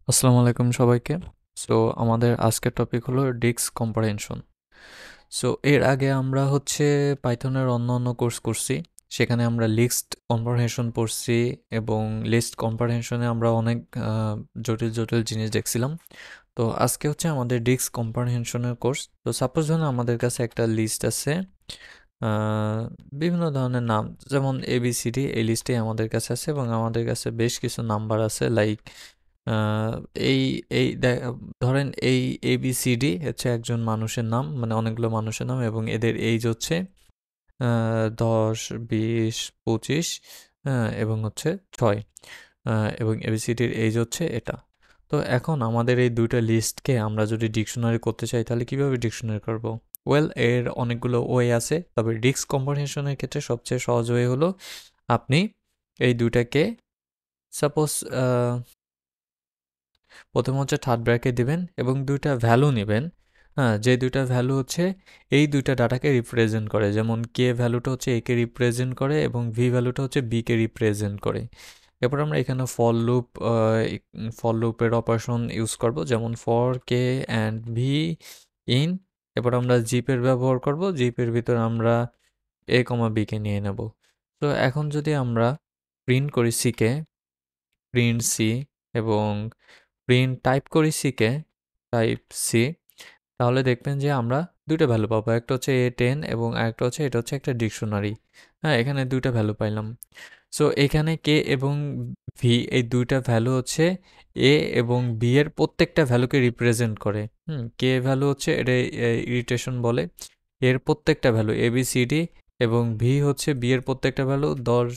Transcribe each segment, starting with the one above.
আসসালামু আলাইকুম সবাইকে। সো আমাদের আজকের টপিক হলো ডিস্ক কম্প্রিহেনশন। সো এর আগে আমরা পাইথনের অন্য কোর্স করছি। সেখানে আমরা লিস্ট কম্প্রিহেনশন পড়ছি এবং লিস্ট কম্প্রিহেনশনে আমরা অনেক জটিল জটিল জিনিস দেখছিলাম। তো আজকে আমাদের ডিস্ক কম্প্রিহেনশনের কোর্স। তো সাপোজ ধরুন আমাদের কাছে একটা লিস্ট আছে, আহ, বিভিন্ন ধরনের নাম, যেমন এবিসিডি, এই লিস্টে আমাদের কাছে আছে এবং আমাদের কাছে বেশ কিছু নাম্বার আছে, লাইক আহ, এই এই ধরেন এই এবিসিডি একজন মানুষের নাম, মানে অনেকগুলো মানুষের নাম, এবং এদের এইজ 10, 20, 25, এবং 6, এবং এবিসিডির এইজ এটা। তো এখন আমাদের এই দুইটা লিস্টকে আমরা যদি ডিকশনারি করতে চাই তাহলে কিভাবে ডিকশনারি করব? ওয়েল, এর অনেকগুলো ওয়ে আছে, তবে ডিস্ক কম্প্রিহেনশনের ক্ষেত্রে সবচেয়ে সহজ ওয়ে হলো আপনি এই দুইটাকে, সাপোজ প্রথমে থার্ড ব্র্যাকেট দিবেন এবং দুইটা ভ্যালু নেবেন। হ্যাঁ, যে দুইটা ভ্যালু এই দুইটা ডাটাকে রিপ্রেজেন্ট করে, যেমন কে ভ্যালুটা এ কে রিপ্রেজেন্ট করে এবং ভি ভ্যালুটা বি কে রিপ্রেজেন্ট করে। এরপর আমরা এখানে ফর লুপের অপারেশন ইউজ করব, যেমন for K and V in. এরপর আমরা জিপের ব্যবহার করব, জিপের ভিতর আমরা এ কমা বি কে নিয়ে নেব। তো এখন যদি আমরা প্রিন্ট করি সিকে, প্রিন্ট সি, এবং প্রিন্ট টাইপ করি সিকে, টাইপ সি, তাহলে দেখবেন যে আমরা দুইটা ভ্যালু পাবো, একটা A10 এবং আরেকটা এটা একটা ডিকশনারি। হ্যাঁ, এখানে দুইটা ভ্যালু পাইলাম। সো এখানে কে এবং ভি, এই দুইটা ভ্যালু এ এবং বি এর প্রত্যেকটা ভ্যালুকে রিপ্রেজেন্ট করে। কে ভ্যালু এটা ইরিটেশন বলে, এর প্রত্যেকটা value A B C D, এবং ভি বি এর প্রত্যেকটা ভ্যালু 10,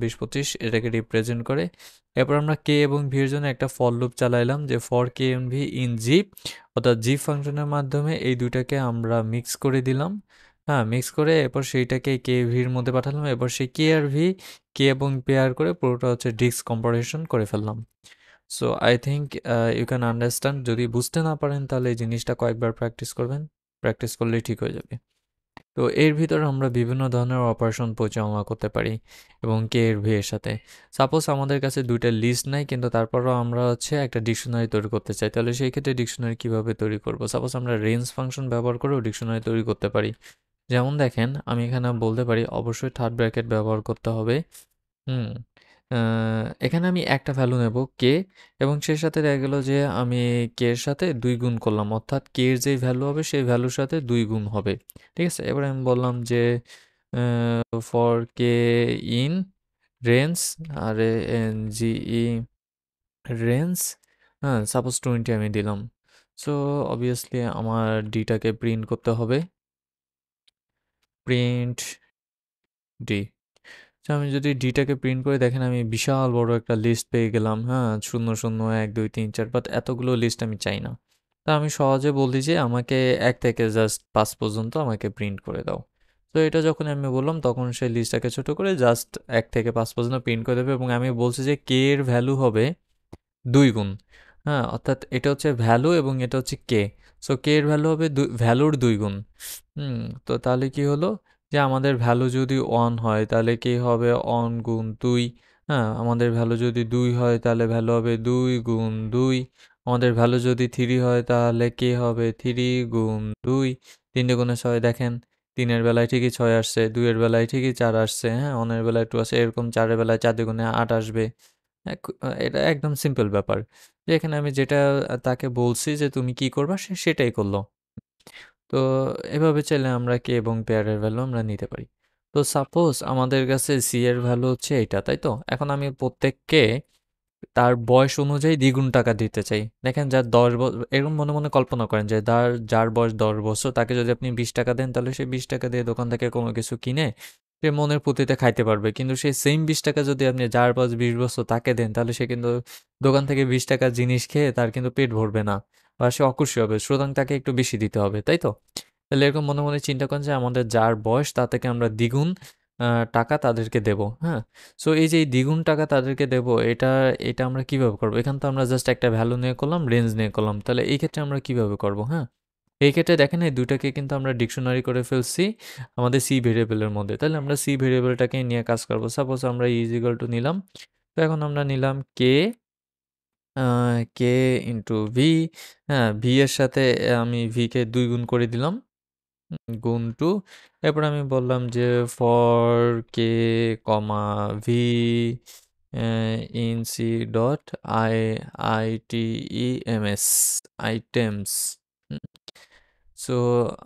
20, 25 এটাকে রিপ্রেজেন্ট করে। এরপর আমরা কে এবং ভি এর জন্য একটা ফর লুপ চালাইলাম, যে ফর কে এবং ভি ইন জিপ, অর্থাৎ জিপ ফাংশনের মাধ্যমে এই দুইটাকে আমরা মিক্স করে দিলাম। হ্যাঁ, মিক্স করে এরপর সেইটাকে কে ভির মধ্যে পাঠালাম, এরপর সেই কে আর ভি, কে এবং পেয়ার করে পুরোটা ডিস্ক কম্পারিশন করে ফেললাম। So I think you can understand. যদি বুঝতে না পারেন তাহলে এই জিনিসটা কয়েকবার প্র্যাকটিস করবেন, প্র্যাকটিস করলেই ঠিক হয়ে যাবে। তো এর ভিতরে আমরা বিভিন্ন ধরনের অপারেশন পরিচালনা করতে পারি এবং কে এর ভি এর সাথে। সাপোজ আমাদের কাছে দুইটা লিস্ট নাই, কিন্তু তারপরও আমরা একটা ডিকশনারি তৈরি করতে চাই, তাহলে সেই ক্ষেত্রে ডিকশনারি কিভাবে তৈরি করব? সাপোজ আমরা রেঞ্জ ফাংশন ব্যবহার করেও ডিকশনারি তৈরি করতে পারি। যেমন দেখেন, আমি এখানে বলতে পারি অবশ্যই থার্ড ব্র্যাকেট ব্যবহার করতে হবে। হুম এখানে আমি একটা ভ্যালু নেব কে, এবং সেই সাথে দেখা গেল যে আমি কে এর সাথে 2 গুণ করলাম, অর্থাৎ কে এর যেই ভ্যালু হবে সেই ভ্যালুর সাথে 2 গুণ হবে। ঠিক আছে, এবার আমি বললাম যে for K in range, R N G E, range, হ্যাঁ, সাপোজ 20 আমি দিলাম। সো অবভিয়াসলি আমার ডিটাকে প্রিন্ট করতে হবে, প্রিন্ট ডি। তো আমি যদি ডিটাকে প্রিন্ট করে দেখেন, আমি বিশাল বড় একটা লিস্ট পেয়ে গেলাম। হ্যাঁ, 0, 0, 1, 2, 3, 4, বাট এতগুলো লিস্ট আমি চাই না। তা আমি সহজে বলি যে আমাকে 1 থেকে জাস্ট 5 পর্যন্ত আমাকে প্রিন্ট করে দাও। তো এটা যখন আমি বললাম তখন সেই লিস্টটাকে ছোট করে জাস্ট 1 থেকে 5 পর্যন্ত প্রিন্ট করে দেবে, এবং আমি বলছি যে কে এর ভ্যালু হবে 2 গুণ। হ্যাঁ, অর্থাৎ এটা ভ্যালু এবং এটা কে। সো কে এর ভ্যালু হবে ভ্যালুর 2 গুণ। তো তাহলে কি হলো, যে আমাদের ভ্যালু যদি 1 হয় তাহলে কি হবে 1 গুণ 2। হ্যাঁ, আমাদের ভ্যালু যদি 2 হয় তাহলে ভ্যালু হবে 2 গুণ 2। আমাদের ভ্যালু যদি 3 হয় তাহলে কি হবে 3 গুণ 2। 3 × 6 দেখেন, 3-এর বেলায় ঠিকই 6 আসছে, 2-এর বেলায় ঠিকই 4 আসছে, হ্যাঁ, 1-এর বেলায় 2 আসছে, এরকম 4-এর বেলায় 4 × 2 = 8 আসবে। এটা একদম সিম্পল ব্যাপার, যে এখানে আমি যেটা তাকে বলছি যে তুমি কি করবা, সে সেটাই করলো। তো এভাবে চাইলে আমরা কে এবং পেয়ারের ভ্যালু আমরা নিতে পারি। তো সাপোজ আমাদের কাছে সি এর ভ্যালু এটা, তাই তো? এখন আমি প্রত্যেককে তার বয়স অনুযায়ী দ্বিগুণ টাকা দিতে চাই। দেখেন, যার 10 বছর, এরকম মনে মনে কল্পনা করেন যে যার বয়স 10 বছর, তাকে যদি আপনি 20 টাকা দেন তাহলে সে 20 টাকা দিয়ে দোকান থেকে কোনো কিছু কিনে সে মনের ফুর্তিতে খাইতে পারবে। কিন্তু সেই সেম 20 টাকা যদি আপনি যার বয়স 20 বছর তাকে দেন, তাহলে সে কিন্তু দোকান থেকে 20 টাকার জিনিস খেয়ে তার কিন্তু পেট ভরবে না, বা সে অখুশি হবে, সুতরাং তাকে একটু বেশি দিতে হবে, তাই তো? তাহলে এরকম মনে মনে চিন্তা করেন যে আমাদের যার বয়স তা থেকে আমরা দ্বিগুণ টাকা তাদেরকে দেব। হ্যাঁ, সো এই যে এই দ্বিগুণ টাকা তাদেরকে দেব, এটা এটা আমরা কিভাবে করব? এখান তো আমরা জাস্ট একটা ভ্যালু নিয়ে করলাম, রেঞ্জ নিয়ে করলাম, তাহলে এই ক্ষেত্রে আমরা কিভাবে করব? হ্যাঁ, এই ক্ষেত্রে দেখেন এই দুটাকে কিন্তু আমরা ডিকশনারি করে ফেলছি আমাদের সি ভেরিয়েবলের মধ্যে। তাহলে আমরা সি ভেরিয়েবলটাকে নিয়ে কাজ করব। সাপোজ আমরা ইজ ইকুয়াল টু নিলাম, তো এখন আমরা নিলাম কে কে ইন্টু ভি, হ্যাঁ ভি এর সাথে আমি ভিকে 2 গুণ করে দিলাম, গুণ টু, এরপর আমি বললাম যে for K comma V in C dot I I T E M S items. So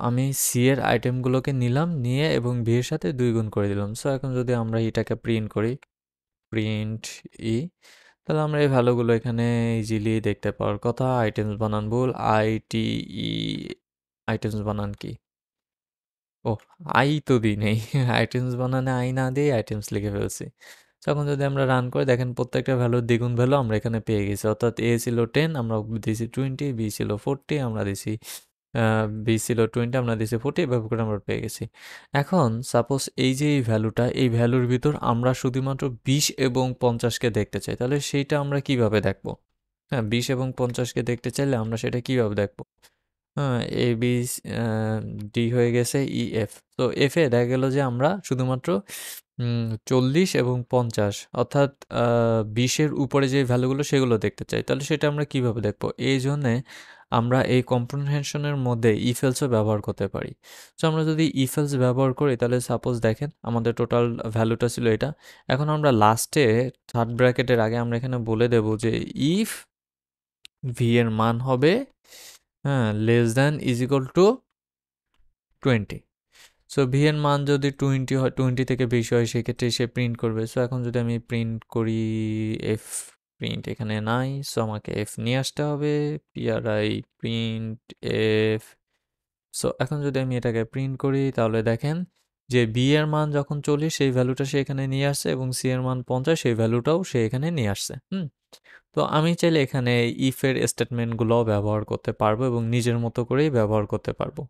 আমি সি এর আইটেমগুলোকে নিলাম, নিয়ে এবং ভি এর সাথে 2 গুণ করে দিলাম। সো এখন যদি আমরা এটাকে প্রিন্ট করি, প্রিন্ট ই, তাহলে আমরা এই ভ্যালুগুলো এখানে ইজিলি দেখতে পাওয়ার কথা। আইটেমস বানান ভুল, আই টি ই, আইটেমস বানান কি, ও আই তো দিই নেই আইটেমস বানানে আই না দিয়ে আইটেমস লিখে ফেলছি। তখন যদি আমরা রান করে দেখেন প্রত্যেকটা ভ্যালুর দ্বিগুণ ভ্যালু আমরা এখানে পেয়ে গেছি, অর্থাৎ এ ছিল 10 আমরা দিয়েছি 20, বি ছিল 40 আমরা দিয়েছি বি ছিল 20 আমরা দিয়েছি 40, এভাবে করে আমরা পেয়ে গেছি। এখন সাপোজ এই যে এই ভ্যালুটা, এই ভ্যালুর ভিতর আমরা শুধুমাত্র 20 এবং 50কে দেখতে চাই, তাহলে সেইটা আমরা কিভাবে দেখবো? হ্যাঁ 20 এবং 50কে দেখতে চাইলে আমরা সেটা কিভাবে দেখবো? হ্যাঁ এ বি ডি হয়ে গেছে ই এফ। তো এফে দেখা গেল যে আমরা শুধুমাত্র 40 এবং 50 অর্থাৎ 20-এর উপরে যে ভ্যালুগুলো সেগুলো দেখতে চাই, তাহলে সেটা আমরা কিভাবে দেখবো? এই জন্যে আমরা এই কম্প্রিহেনশনের মধ্যে ইফ এলসও ব্যবহার করতে পারি। সো আমরা যদি ইফ এলস ব্যবহার করি তাহলে সাপোজ দেখেন আমাদের টোটাল ভ্যালুটা ছিল এটা। এখন আমরা লাস্টে থার্ড ব্র্যাকেটের আগে আমরা এখানে বলে দেব যে ইফ ভি এর মান হবে হ্যাঁ less than is equal two 20। So V এর মান যদি 20 হয়, 20 থেকে বেশি হয়, সেক্ষেত্রে সে প্রিন্ট করবে। সো এখন যদি আমি প্রিন্ট করি এফ, প্রিন্ট এখানে নাই, সো আমাকে এফ নিয়ে আসতে হবে, পিআরআই প্রিন্ট এফ। সো এখন যদি আমি এটাকে প্রিন্ট করি তাহলে দেখেন যে বি এর মান যখন 40 সেই ভ্যালুটা সে এখানে নিয়ে আসছে, এবং সি এর মান 50 সেই ভ্যালুটাও সে এখানে নিয়ে আসছে। তো আমি চাইলে এখানে ইফের স্টেটমেন্টগুলোও ব্যবহার করতে পারবো এবং নিজের মতো করেই ব্যবহার করতে পারবো।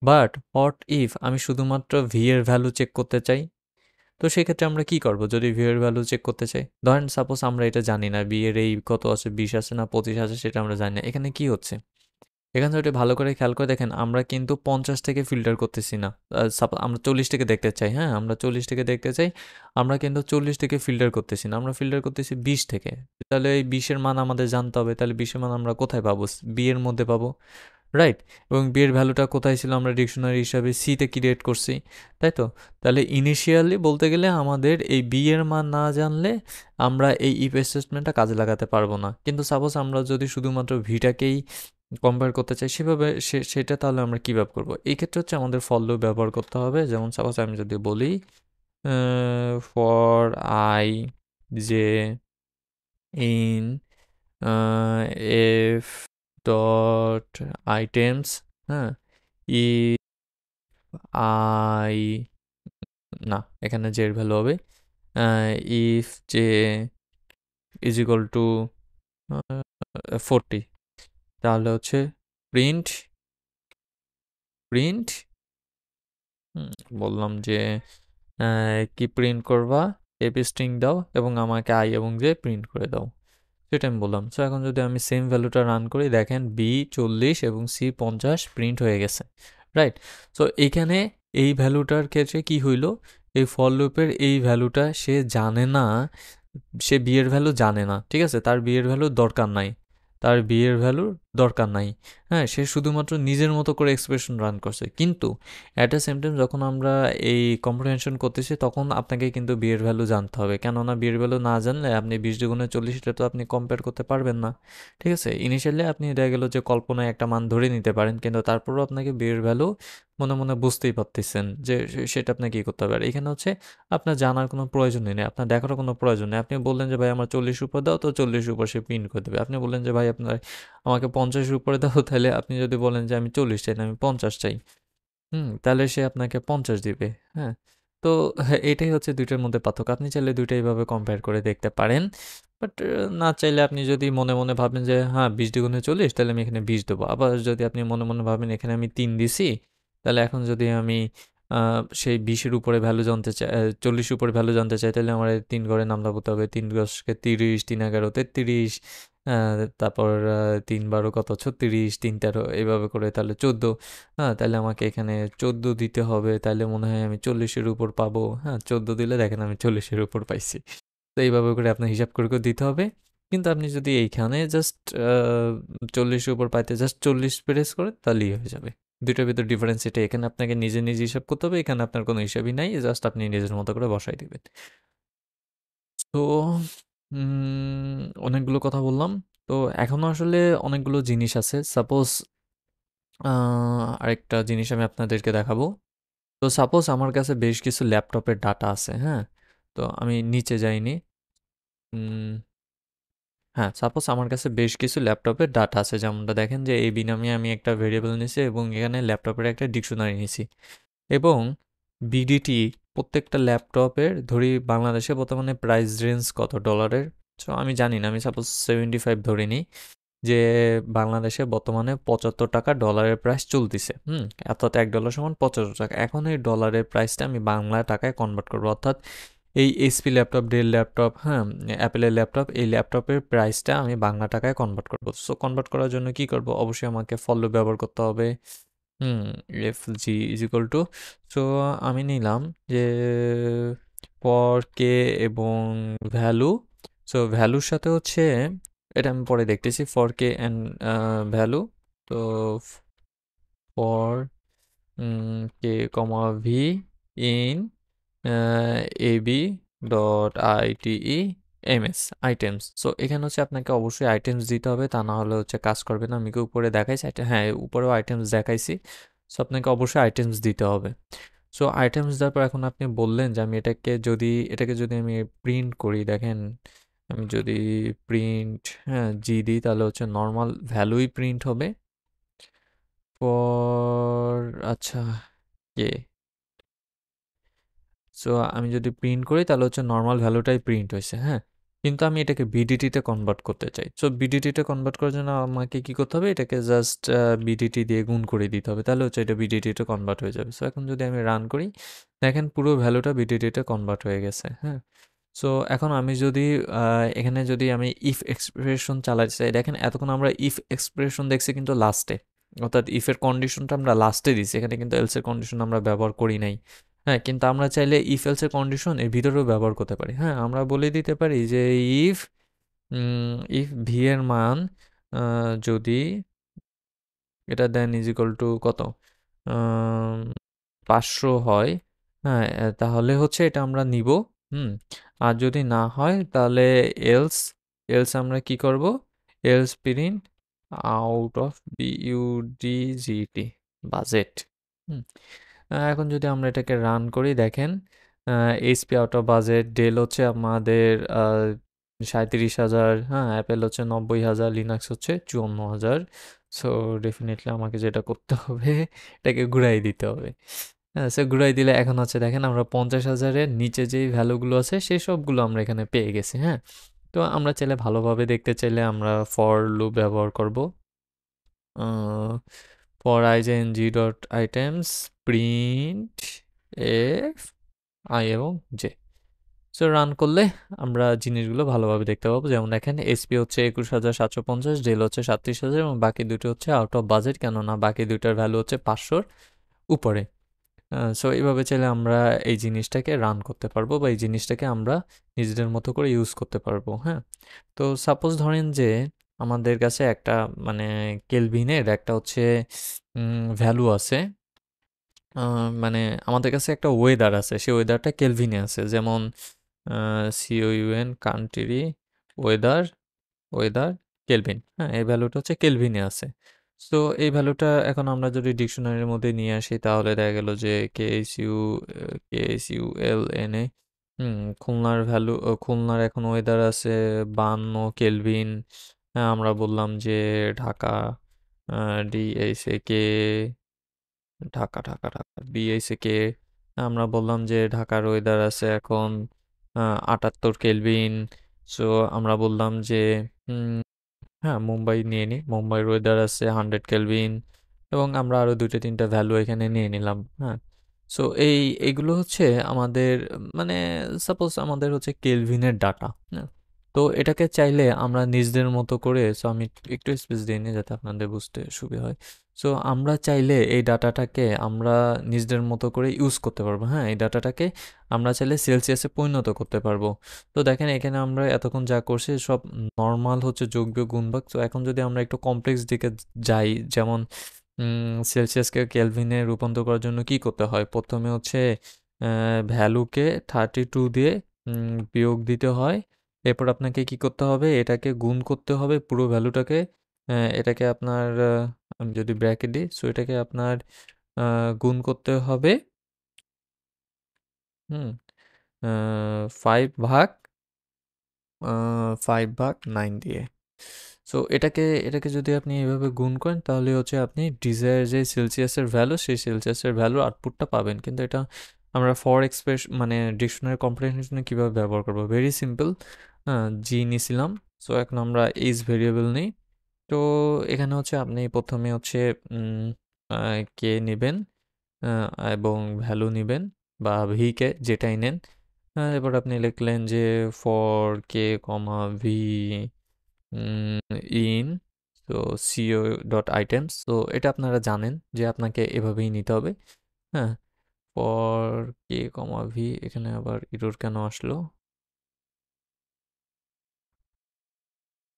বাট হোয়াট ইফ আমি শুধুমাত্র ভি এর ভ্যালু চেক করতে চাই? তো সেক্ষেত্রে আমরা কি করব যদি ভি এর ভ্যালু চেক করতে চাই? ধরেন সাপোজ আমরা এটা জানি না বি এর এই কত আছে, 20 আছে না 25 আছে, সেটা আমরা জানি না। এখানে কি হচ্ছে? এখানে যদি ভালো করে খেয়াল করে দেখেন আমরা কিন্তু 50 থেকে ফিল্টার করতেছি না। আমরা 40 থেকে দেখতে চাই, হ্যাঁ আমরা 40 থেকে দেখতে চাই, আমরা কিন্তু 40 থেকে ফিল্টার করতেছি না, আমরা ফিল্টার করতেছি 20 থেকে। তাহলে এই 20 এর মান আমাদের জানতে হবে, তাহলে 20 এর মান আমরা কোথায় পাবো? বি এর মধ্যে পাবো, রাইট? এবং বি এর ভ্যালুটা কোথায় ছিল? আমরা ডিকশনারি হিসাবে সিতে ক্রিয়েট করছি, তাই তো? তাহলে ইনিশিয়ালি বলতে গেলে আমাদের এই বি এর মান না জানলে আমরা এই ইফ স্টেটমেন্টটা কাজে লাগাতে পারবো না। কিন্তু সাপোজ আমরা যদি শুধুমাত্র ভিটাকেই কম্পেয়ার করতে চাই সেভাবে, সেটা তাহলে আমরা কীভাবে করবো? এই ক্ষেত্রে হচ্ছে আমাদের ফর লুপ ব্যবহার করতে হবে। যেমন সাপোজ আমি যদি বলি for I J in F dot items, হ্যাঁ ই আই, না এখানে জের ভ্যালু হবে if J is equal two 40, তাহলে হচ্ছে প্রিন্ট, প্রিন্ট বললাম যে কি প্রিন্ট করবা, এপি স্ট্রিং দাও এবং আমাকে আই এবং জে প্রিন্ট করে দাও, সেটা আমি বললাম। সো এখন যদি আমি সেম ভ্যালুটা রান করি দেখেন বি 40 এবং সি 50 প্রিন্ট হয়ে গেছে, রাইট? সো এইখানে এই ভ্যালুটার ক্ষেত্রে কি হইল, এই ফর লুপের এই ভ্যালুটা সে জানে না, সে বি এর ভ্যালু জানে না, ঠিক আছে? তার বি এর ভ্যালু দরকার নাই, তার বি এর ভ্যালুর দরকার নাই, হ্যাঁ সে শুধুমাত্র নিজের মতো করে এক্সপ্রেশন রান করছে। কিন্তু অ্যাট দ্য সেম টাইম যখন আমরা এই কম্প্রিহেনশন করতেছি তখন আপনাকে কিন্তু বি এর ভ্যালু জানতে হবে, কেননা বি এর ভ্যালু না জানলে আপনি 20 দ্বিগুণে 40 এটা তো আপনি কম্পেয়ার করতে পারবেন না, ঠিক আছে? ইনিশিয়ালি আপনি দেখা গেল যে কল্পনায় একটা মান ধরে নিতে পারেন, কিন্তু তারপরেও আপনাকে বি এর ভ্যালু মনে মনে বুঝতেই পারতেছেন যে সেটা আপনাকে কী করতে হবে। আর এখানে হচ্ছে আপনার জানার কোনো প্রয়োজনই নেই, আপনার দেখারও কোনো প্রয়োজন নেই। আপনি বললেন যে ভাই আমার 40 উপর দাও, তো 40 উপর সে প্রিন্ট করে দেবে। আপনি বললেন যে ভাই আপনার আমাকে 50 উপরে দাও, তাহলে আপনি যদি বলেন যে আমি 40 চাই না আমি 50 চাই, তাহলে সে আপনাকে 50 দিবে, হ্যাঁ? তো হ্যাঁ, এটাই হচ্ছে দুইটার মধ্যে পার্থক্য। আপনি চাইলে দুইটা এইভাবে কম্পেয়ার করে দেখতে পারেন। বাট না চাইলে আপনি যদি মনে মনে ভাবেন যে হ্যাঁ 20 দ্বিগুণে 40 তাহলে আমি এখানে 20 দেবো। আবার যদি আপনি মনে মনে ভাবেন এখানে আমি 3 দিছি, তাহলে এখন যদি আমি সেই 20-এর উপরে ভ্যালু জানতে চাই, 40 উপরে ভ্যালু জানতে চাই, তাহলে আমার 3 ঘরে নামতা করতে হবে। 3 10-কে 30, 3 11 33, তারপর 3 12 কত 36, 3 13 এভাবে করে তাহলে 14, হ্যাঁ তাহলে আমাকে এখানে 14 দিতে হবে, তাহলে মনে হয় আমি 40-এর উপর পাবো, হ্যাঁ 14 দিলে দেখেন আমি 40-এর উপর পাইছি। তো এইভাবে করে আপনার হিসাব করে করে দিতে হবে। কিন্তু আপনি যদি এইখানে জাস্ট 40-এর উপর পাইতে জাস্ট 40 প্রেস করেন তাহলেই হয়ে যাবে। দুইটার ভিতর ডিফারেন্স এটাই। এখানে আপনাকে নিজে, নিজে হিসাব করতে হবে। এখানে আপনার কোনো হিসাবই নাই। জাস্ট আপনি নিজের মতো করে বসায় দিবেন। তো অনেকগুলো কথা বললাম। তো এখনো আসলে অনেকগুলো জিনিস আছে। সাপোজ আ আরেকটা জিনিস আমি আপনাদেরকে দেখাবো। তো সাপোজ আমার কাছে বেশ কিছু ল্যাপটপের ডাটা আছে, হ্যাঁ? তো আমি নিচে যাইনি। উম হ্যাঁ, সাপোজ আমার কাছে বেশ কিছু ল্যাপটপের ডাটা আছে। যেমনটা দেখেন যে এই বিনামে আমি একটা ভেরিয়েবল নিছি এবং এখানে ল্যাপটপের একটা ডিকশনারি নিছি। এবং বিডিটি প্রত্যেকটা ল্যাপটপের ধরি বাংলাদেশে বর্তমানে প্রাইস রেঞ্জ কত ডলারের? সো আমি জানি না। আমি সাপোজ 75 ধরে নিই। যে বাংলাদেশে বর্তমানে ৳৭৫ ডলারের প্রাইস চলতিছে। অর্থাৎ $১ সমান ৳৭৫। এখন এই ডলারের প্রাইসটা আমি বাংলা টাকায় কনভার্ট করব। অর্থাৎ এই এইচপি ল্যাপটপ, ডেল ল্যাপটপ, হ্যাঁ? অ্যাপেলের ল্যাপটপ, এই ল্যাপটপের প্রাইসটা আমি বাংলা টাকায় কনভার্ট করব। সো কনভার্ট করার জন্য কি করব? অবশ্যই আমাকে ফর লুপ ব্যবহার করতে হবে। Hmm, FG is equal to, so আমি নিলাম যে ফর কে এবং ভ্যালু। সো ভ্যালুর সাথে হচ্ছে এটা আমি পরে দেখতেছি ফর কে অ্যান্ড ভ্যালু। তো for K comma V in AB dot ITE MS items. So এখানে হচ্ছে আপনাকে অবশ্যই আইটেমস দিতে হবে, তা না হলে হচ্ছে কাজ করবে না। আমি কি উপরে দেখাইছি? হ্যাঁ, উপরেও আইটেমস দেখাইছি। সো আপনাকে অবশ্যই আইটেমস দিতে হবে। সো আইটেমস দেওয়ার পর এখন আপনি বললেন যে আমি এটাকে যদি আমি প্রিন্ট করি, দেখেন আমি যদি প্রিন্ট, হ্যাঁ, জি দিই তাহলে হচ্ছে নর্মাল ভ্যালুই প্রিন্ট হবে। ফর আচ্ছা কে, সো আমি যদি প্রিন্ট করি তাহলে হচ্ছে নর্মাল ভ্যালুটাই প্রিন্ট হয়েছে, হ্যাঁ? কিন্তু আমি এটাকে বিডিটিতে কনভার্ট করতে চাই। সো বিডিটিতে কনভার্ট করার জন্য আমাকে কি করতে হবে? এটাকে জাস্ট বিডিটি দিয়ে গুণ করে দিতে হবে। তাহলে হচ্ছে এটা বিডিটিতে কনভার্ট হয়ে যাবে। সো এখন যদি আমি রান করি, দেখেন পুরো ভ্যালুটা বিডিটিতে কনভার্ট হয়ে গেছে, হ্যাঁ? সো এখন আমি যদি এখানে যদি আমি ইফ এক্সপ্রেশন চালাতে চাই, দেখেন এতক্ষণ আমরা ইফ এক্সপ্রেশন দেখছি কিন্তু লাস্টে, অর্থাৎ ইফের কন্ডিশনটা আমরা লাস্টে দিছি, এখানে কিন্তু এলসের কন্ডিশন আমরা ব্যবহার করি নাই। হ্যাঁ, কিন্তু আমরা চাইলে ইফ এলসের কন্ডিশন এর ভিতরেও ব্যবহার করতে পারি। হ্যাঁ, আমরা বলে দিতে পারি যে ইফ ইফ ভি এর মান যদি এটা দেন ইজ ইকুয়াল টু কত, 500 হয়, হ্যাঁ, তাহলে হচ্ছে এটা আমরা নিব। হুম, আর যদি না হয় তাহলে এলস, আমরা কি করব? Else print out of BUDGT budget. Hmm, এখন যদি আমরা এটাকে রান করি, দেখেন HP out of budget, Dell হচ্ছে আমাদের 37,000, হ্যাঁ, অ্যাপেল হচ্ছে 90,000, লিনাক্স হচ্ছে 54,000। সো ডেফিনেটলি আমাকে যেটা করতে হবে এটাকে ঘুরাই দিতে হবে। হ্যাঁ, সো ঘুরাই দিলে এখন হচ্ছে দেখেন আমরা 50,000-এর নিচে যেই ভ্যালুগুলো আছে সেই সবগুলো আমরা এখানে পেয়ে গেছি, হ্যাঁ? তো আমরা চাইলে ভালোভাবে দেখতে চাইলে আমরা ফর লুপ ব্যবহার করব। For ing dot items print F I এবং জে। সো রান করলে আমরা জিনিসগুলো ভালোভাবে দেখতে পাবো। যেমন দেখেন এসপি হচ্ছে 21,750, ডেল হচ্ছে 37,000 এবং বাকি দুটো হচ্ছে আউট অফ বাজেট, কেননা বাকি দুইটার ভ্যালু হচ্ছে 500-র উপরে। সো এইভাবে চাইলে আমরা এই জিনিসটাকে রান করতে পারবো বা এই জিনিসটাকে আমরা নিজেদের মতো করে ইউজ করতে পারবো, হ্যাঁ? তো সাপোজ ধরেন যে আমাদের কাছে একটা মানে কেলভিনের একটা হচ্ছে ভ্যালু আছে। মানে আমাদের কাছে একটা ওয়েদার আছে, সেই ওয়েদারটা কেলভিনে আছে। যেমন সিওইউএন কান্ট্রি ওয়েদার, ওয়েদার কেলভিন, হ্যাঁ, এই ভ্যালুটা হচ্ছে কেলভিনে আছে। সো এই ভ্যালুটা এখন আমরা যদি ডিকশনারির মধ্যে নিয়ে আসি তাহলে দেখা গেল যে KSULNA, খুলনার ভ্যালু, খুলনার এখন ওয়েদার আছে 52 কেলভিন। হ্যাঁ, আমরা বললাম যে ঢাকা, DSAK, ঢাকা BSAK, আমরা বললাম যে ঢাকার ওয়েদার আছে এখন 78 কেলভিন। সো আমরা বললাম যে হ্যাঁ, মুম্বাই নিয়ে নিই, মুম্বাইয়ের ওয়েদার আছে 100 কেলভিন এবং আমরা আরও 2-3টা ভ্যালু এখানে নিয়ে নিলাম, হ্যাঁ? সো এইগুলো হচ্ছে আমাদের মানে সাপোজ আমাদের হচ্ছে কেলভিনের ডাটা, হ্যাঁ? তো এটাকে চাইলে আমরা নিজেদের মতো করে, সো আমি একটু স্পেস দিয়ে নিই যাতে আপনাদের বুঝতে সুবিধা হয়। সো আমরা চাইলে এই ডাটাটাকে আমরা নিজেদের মতো করে ইউজ করতে পারবো। হ্যাঁ, এই ডাটাটাকে আমরা চাইলে সেলসিয়াসে পরিণত করতে পারবো। তো দেখেন এখানে আমরা এতক্ষণ যা করছি সব নর্মাল হচ্ছে যোগ বিয়োগ গুণ ভাগ। তো এখন যদি আমরা একটু কমপ্লেক্স দিকে যাই, যেমন সেলসিয়াসকে কেলভিনে রূপান্তর করার জন্য কি করতে হয়? প্রথমে হচ্ছে ভ্যালুকে 32 দিয়ে বিয়োগ দিতে হয়। এরপর আপনাকে কি করতে হবে? এটাকে গুণ করতে হবে পুরো ভ্যালুটাকে। এটাকে আপনার আমি যদি ব্র্যাকেট দিই, সো এটাকে আপনার গুণ করতে হবে হুম 5 ভাগ 5 ভাগ 9 দিয়ে। সো এটাকে যদি আপনি এভাবে গুণ করেন তাহলে হচ্ছে আপনি ডিজায়ার যে সেলসিয়াসের ভ্যালু সেই সেলসিয়াসের ভ্যালু আউটপুটটা পাবেন। কিন্তু এটা আমরা ফর এক্সপ্রেস মানে ডিকশনারি কম্প্রিহেনশনে কীভাবে ব্যবহার করবো? Very simple. জি নিছিলাম। সো এখন আমরা এইচ ভেরিয়েবল নিই। তো এখানে হচ্ছে আপনি প্রথমে হচ্ছে কে নেবেন এবং ভ্যালু নেবেন বা ভিকে যেটাই নেন। এবার আপনি লিখলেন যে for K comma V in তো সিও ডট আইটেমস। তো এটা আপনারা জানেন যে আপনাকে এভাবেই নিতে হবে। হ্যাঁ, ফর কে কমা ভি, এখানে আবার ইরোর কেন আসলো?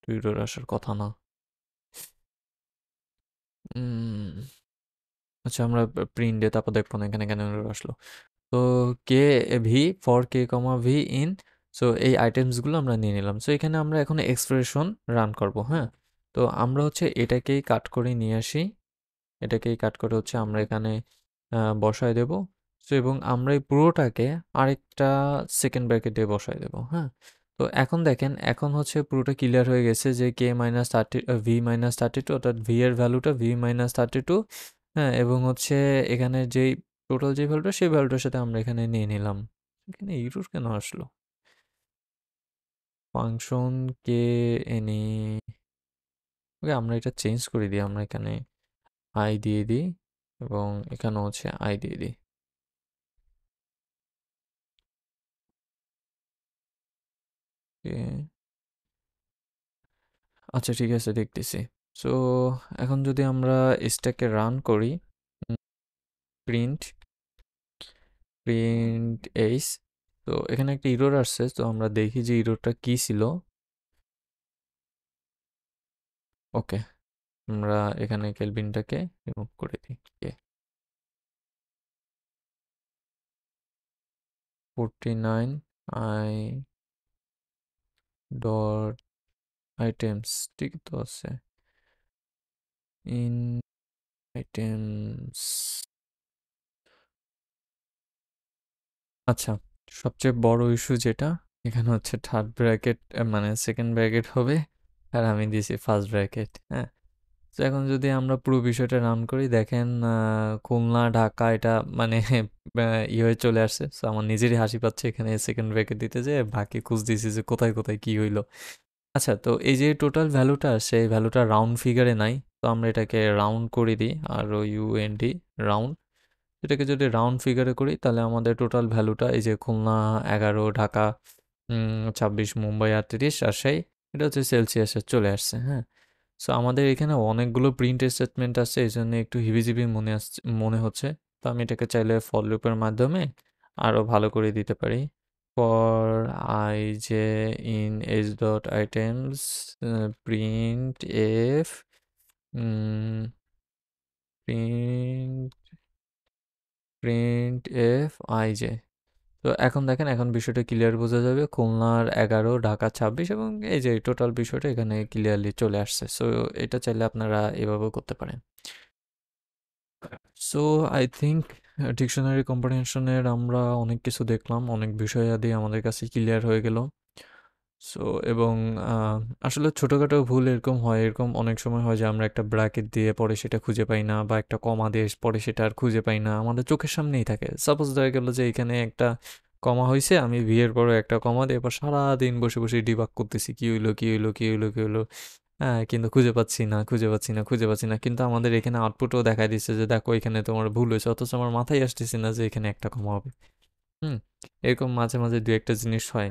তো ইরোর আসার কথা না। আচ্ছা, আমরা প্রিন্টে তারপর দেখবো না এখানে কেন ইরোর আসলো। তো K V for K comma V in, so এই আইটেমসগুলো আমরা নিয়ে নিলাম। সো এখানে আমরা এখন এক্সপ্রেশন রান করব। হ্যাঁ, তো আমরা হচ্ছে এটাকেই কাট করে নিয়ে আসি। এটাকেই কাট করে হচ্ছে আমরা এখানে বসায় দেব। সো এবং আমরা এই পুরোটাকে আরেকটা সেকেন্ড ব্র্যাকেট দিয়ে বসায় দেব। হ্যাঁ, তো এখন দেখেন এখন হচ্ছে পুরোটা ক্লিয়ার হয়ে গেছে যে কে মাইনাস 32 অর্থাৎ ভি এর ভ্যালুটা ভি মাইনাস 32। হ্যাঁ, এবং হচ্ছে এখানে যেই টোটাল যে ভ্যালুটা সেই ভ্যালুটার সাথে আমরা এখানে নিয়ে নিলাম। এখানে ইরর কেন আসলো? ফাংশন কে এনে, ওকে আমরা এটা চেঞ্জ করে দিই। আমরা এখানে আই দিয়ে দিই এবং এখানেও হচ্ছে আই দিয়ে দিই। আচ্ছা ঠিক আছে, দেখতেছি। সো এখন যদি আমরা স্ট্যাকে রান করি, প্রিন্ট প্রিন্ট এইস, তো এখানে একটা ইরর আসছে। তো আমরা দেখি যে ইররটা কি ছিল। ওকে, আমরা এখানে কেলভিনটাকে রিমুভ করে দিই। 49 আই ডট আইটেমস, ঠিক তো আছে ইন আইটেমস। আচ্ছা, সবচেয়ে বড় ইস্যু যেটা এখানে হচ্ছে থার্ড ব্র্যাকেট মানে সেকেন্ড ব্র্যাকেট হবে আর আমি দিয়েছি ফার্স্ট ব্র্যাকেট। হ্যাঁ, তো এখন যদি আমরা পুরো বিষয়টা রান করি দেখেন খুলনা ঢাকা এটা মানে ইয়ে হয়ে চলে আসছে। সো আমার নিজেরই হাসি পাচ্ছে এখানে সেকেন্ড ব্র্যাকেট দিতে যে বাকি খুঁজ দিয়েছি যে কোথায় কোথায় কি হইলো। আচ্ছা, তো এই যে টোটাল ভ্যালুটা সেই ভ্যালুটা রাউন্ড ফিগারে নাই। তো আমরা এটাকে রাউন্ড করে দিই, আর ও ইউএনডি রাউন্ড। এটাকে যদি রাউন্ড ফিগারে করি তাহলে আমাদের টোটাল ভ্যালুটা এই যে খুলনা 11, ঢাকা 26, মুম্বাই 38, রাজশাহী এটা হচ্ছে সেলসিয়াসে চলে আসছে। হ্যাঁ, সো আমাদের এখানে অনেকগুলো প্রিন্ট স্টেটমেন্ট আছে, এই জন্য একটু হিবিজিবি মনে হচ্ছে। তো আমি এটাকে চাইলে ফর লুপের মাধ্যমে আরও ভালো করে দিতে পারি। For I J in H dot items print F print print F I J. তো এখন দেখেন এখন বিষয়টা ক্লিয়ার বোঝা যাবে, খুলনার 11, ঢাকা 26 এবং এই যে টোটাল বিষয়টা এখানে ক্লিয়ারলি চলে আসছে। সো এটা চাইলে আপনারা এভাবেও করতে পারেন। সো আই থিঙ্ক ডিকশনারি কম্প্রিহেনশনের আমরা অনেক কিছু দেখলাম, অনেক বিষয়াদি আমাদের কাছে ক্লিয়ার হয়ে গেল। সো এবং আসলে ছোটোখাটো ভুল এরকম হয়, এরকম অনেক সময় হয় যে আমরা একটা ব্র্যাকেট দিয়ে পরে সেটা খুঁজে পাই না, বা একটা কমা দিয়ে পরে সেটা আর খুঁজে পাই না, আমাদের চোখের সামনেই থাকে। সাপোজ দেখা গেল যে এখানে একটা কমা হয়েছে, আমি ভি এর পরে একটা কমা দিয়ে এবার সারাদিন বসে বসে ডিবাগ করতেছি কী হইলো কী হইলো কী হইলো কী হইলো। হ্যাঁ, কিন্তু খুঁজে পাচ্ছি না খুঁজে পাচ্ছি না খুঁজে পাচ্ছি না, কিন্তু আমাদের এখানে আউটপুটও দেখাই দিচ্ছে যে দেখো এখানে তোমার ভুল হয়েছে, অথচ আমার মাথায় আসতেছে না যে এখানে একটা কমা হবে। হুম, এরকম মাঝে মাঝে দু একটা জিনিস হয়।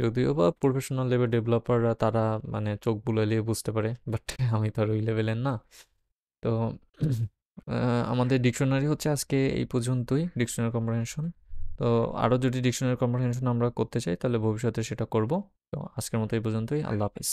যদিও বা প্রফেশনাল লেভেল ডেভেলপাররা তারা মানে চোখ বুলাইলে বুঝতে পারে, বাট আমি তো আর ওই লেভেলের না। তো আমাদের ডিকশনারি হচ্ছে আজকে এই পর্যন্তই, ডিকশনারি কম্প্রিহেনশন। তো আরও যদি ডিকশনারি কম্প্রিহেনশন আমরা করতে চাই তাহলে ভবিষ্যতে সেটা করব। তো আজকের মতো এই পর্যন্তই। আল্লাহ হাফেজ।